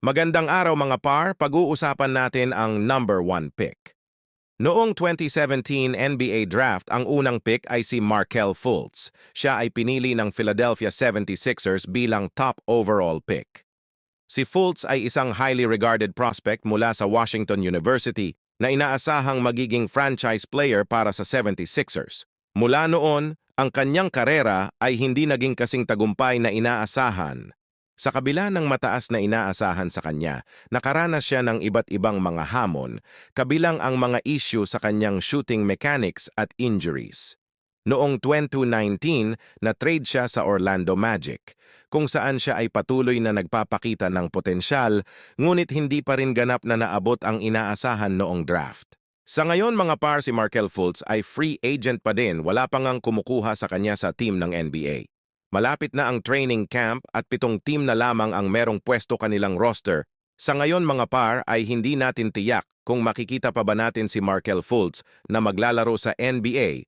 Magandang araw mga par, pag-uusapan natin ang number 1 pick. Noong 2017 NBA Draft, ang unang pick ay si Markelle Fultz. Siya ay pinili ng Philadelphia 76ers bilang top overall pick. Si Fultz ay isang highly regarded prospect mula sa Washington University na inaasahang magiging franchise player para sa 76ers. Mula noon, ang kanyang karera ay hindi naging kasing tagumpay na inaasahan. Sa kabila ng mataas na inaasahan sa kanya, nakaranas siya ng iba't ibang mga hamon, kabilang ang mga issue sa kanyang shooting mechanics at injuries. Noong 2019, na-trade siya sa Orlando Magic, kung saan siya ay patuloy na nagpapakita ng potensyal, ngunit hindi pa rin ganap na naabot ang inaasahan noong draft. Sa ngayon mga par, si Markelle Fultz ay free agent pa din, wala pang ang kumukuha sa kanya sa team ng NBA. Malapit na ang training camp at 7 team na lamang ang merong pwesto kanilang roster. Sa ngayon mga par ay hindi natin tiyak kung makikita pa ba natin si Markelle Fultz na maglalaro sa NBA